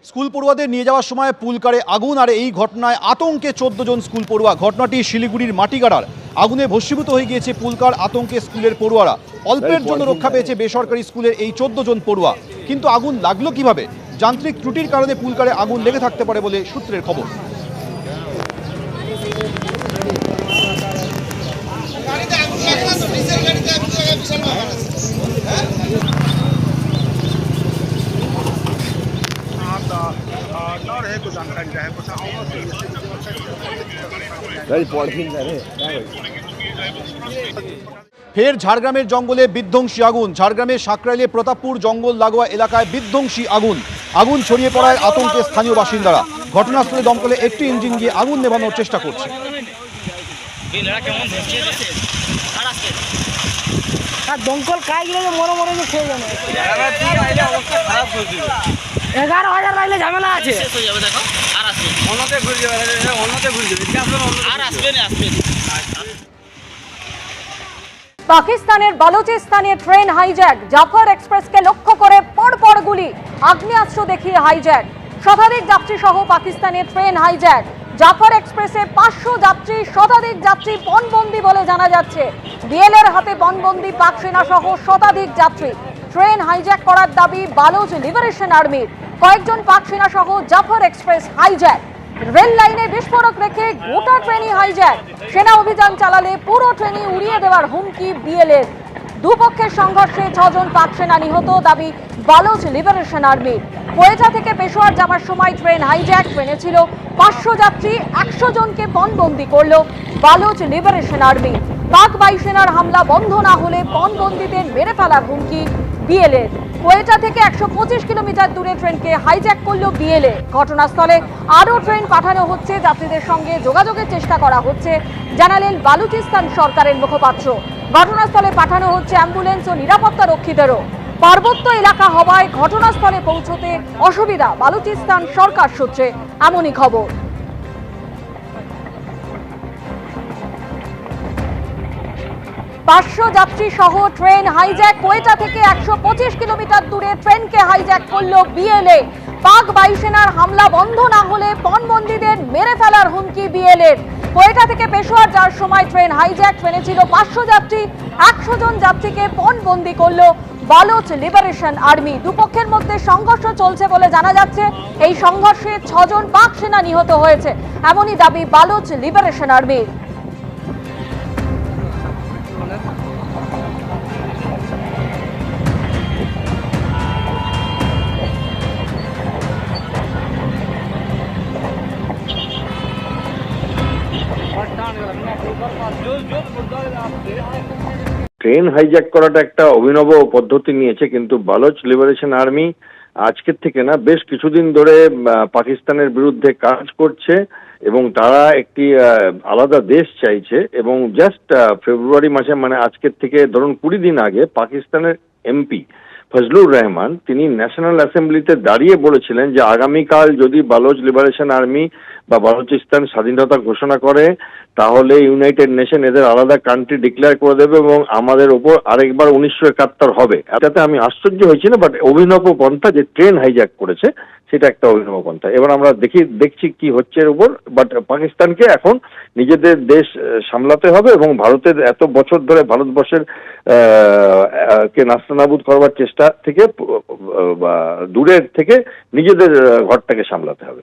School পড়ুয়াদের নিয়ে যাওয়ার সময় পুলকারে আগুন, আর এই ঘটনায় আতঙ্কে 14 জন স্কুল পড়ুয়া। ঘটনাটি শিলিগুড়ির মাটিগাড়ার। আগুনে ভস্মীভূত হয়ে গিয়েছে পুলকার আতঙ্কে স্কুলের পড়ুয়ারা। অল্পের জন্য রক্ষা পেয়েছে বেসরকারি স্কুলের এই 14 জন পড়ুয়া। কিন্তু আগুন লাগলো কিভাবে? যান্ত্রিক ত্রুটির কারণে পুলকারে আগুন লেগে থাকতে পারে বলে সূত্রের খবর। ফের ঝাড়গ্রামের জঙ্গলে বিধ্বংসী আগুন। ঝাড়গ্রামের সাকরাইলে প্রতাপপুর জঙ্গল লাগোয়া এলাকায় বিধ্বংসী আগুন। আগুন ছড়িয়ে পড়ায় আতঙ্কে স্থানীয় বাসিন্দারা। ঘটনাস্থলে দমকলে একটি ইঞ্জিন গিয়ে আগুন নেভানোর চেষ্টা করছে। দমকল কাজ মনে মনে খেয়ে যাবে, 11,000 লাগলে ঝামেলা আছে। পাকিস্তানের বালুচিস্তানে ট্রেন হাইজ্যাক। জাফর এক্সপ্রেসকে লক্ষ্য করে পরপর গুলি, আগ্নেয়াস্ত্র দেখিয়ে হাইজ্যাক। শতাধিক যাত্রী সহ পাকিস্তানের ট্রেন হাইজ্যাক। জাফর এক্সপ্রেসে 500 যাত্রী, শতাধিক যাত্রী পণবন্দি বলে জানা যাচ্ছে। বিএলএর হাতে পণবন্দি পাক সেনা সহ শতাধিক যাত্রী। ট্রেন হাইজ্যাক করার দাবি বালুচ লিবারেশন আর্মির। কয়েকজন পাক সেনা সহ জাফর এক্সপ্রেস হাইজ্যাক। রেল লাইনে বিস্ফোরক রেখে গোটা ট্রেনই হাইজ্যাক। সেনা অভিযান চালালে পুরো ট্রেনই উড়িয়ে দেওয়ার হুমকি বিএলএর। দুপক্ষের সংঘর্ষে 6 জন পাক সেনা নিহত, দাবি বালুচ লিবারেশন আর্মির। কোয়েটা থেকে পেশোয়ার যাওয়ার সময় ট্রেন হাইজ্যাক। ট্রেনে ছিল 500 যাত্রী, 100 জনকে পণবন্দি করল বালুচ লিবারেশন আর্মি। পাক বায়ুসেনার হামলা বন্ধ না হলে পণবন্দীদের মেরে ফেলার হুমকি বিএলএর। কোয়েটা থেকে 125 কিলোমিটার দূরে ট্রেনকে হাইজ্যাক করল বিএলএ। ঘটনাস্থলে আরও ট্রেন পাঠানো হচ্ছে, যাত্রীদের সঙ্গে যোগাযোগের চেষ্টা করা হচ্ছে, জানালেন বালুচিস্তান সরকারের মুখপাত্র। ঘটনাস্থলে পাঠানো হচ্ছে অ্যাম্বুলেন্স ও নিরাপত্তা রক্ষীদেরও। পার্বত্য এলাকা হওয়ায় ঘটনাস্থলে পৌঁছতে অসুবিধা বালুচিস্তান সরকার সূত্রে, এমনই খবর। পাঁচশো যাত্রী সহ ট্রেন হাইজ্যাক। কোয়েটা থেকে 125 কিলোমিটার দূরে ট্রেনকে হাইজ্যাক করল বিএলএ। পাক বায়ুসেনার হামলা বন্ধ না হলে পণবন্দীদের মেরে ফেলার হুমকি বিএলএর। কোয়েটা থেকে পেশোয়ার যাওয়ার সময় ট্রেন হাইজ্যাক। ট্রেনে ছিল 500 যাত্রী, 100 জন যাত্রীকে পণবন্দি করল বালুচ লিবারেশন আর্মি। দুপক্ষের মধ্যে সংঘর্ষ চলছে বলে জানা যাচ্ছে। এই সংঘর্ষে 6 জন পাক সেনা নিহত হয়েছে, এমনই দাবি বালুচ লিবারেশন আর্মির। ট্রেন হাইজ্যাক করাটা একটা অভিনব পদ্ধতি নিয়েছে, কিন্তু বালুচ লিবারেশন আর্মি আজকের থেকে না, বেশ কিছুদিন ধরে পাকিস্তানের বিরুদ্ধে কাজ করছে এবং তারা একটি আলাদা দেশ চাইছে। এবং জাস্ট ফেব্রুয়ারি মাসে, মানে আজকের থেকে ধরুন 20 দিন আগে, পাকিস্তানের এমপি ফজলুর রহমান তিনি ন্যাশনাল অ্যাসেম্বলিতে দাঁড়িয়ে বলেছিলেন যে আগামীকাল যদি বালুচ লিবারেশন আর্মি বা বালুচিস্তান স্বাধীনতা ঘোষণা করে তাহলে ইউনাইটেড নেশন এদের আলাদা কান্ট্রি ডিক্লেয়ার করে দেবে এবং আমাদের ওপর আরেকবার 1971 হবে। এটাতে আমি আশ্চর্য হয়েছি না, বাট অভিনব পন্থা যে ট্রেন হাইজ্যাক করেছে সেটা একটা অভিনব পন্থা। এবার আমরা দেখছি কি হচ্ছে এর উপর। বাট পাকিস্তানকে এখন নিজেদের দেশ সামলাতে হবে এবং ভারতের এত বছর ধরে ভারতবর্ষের কে নাস্তানাবুদ করবার চেষ্টা থেকে দূরের থেকে নিজেদের ঘরটাকে সামলাতে হবে।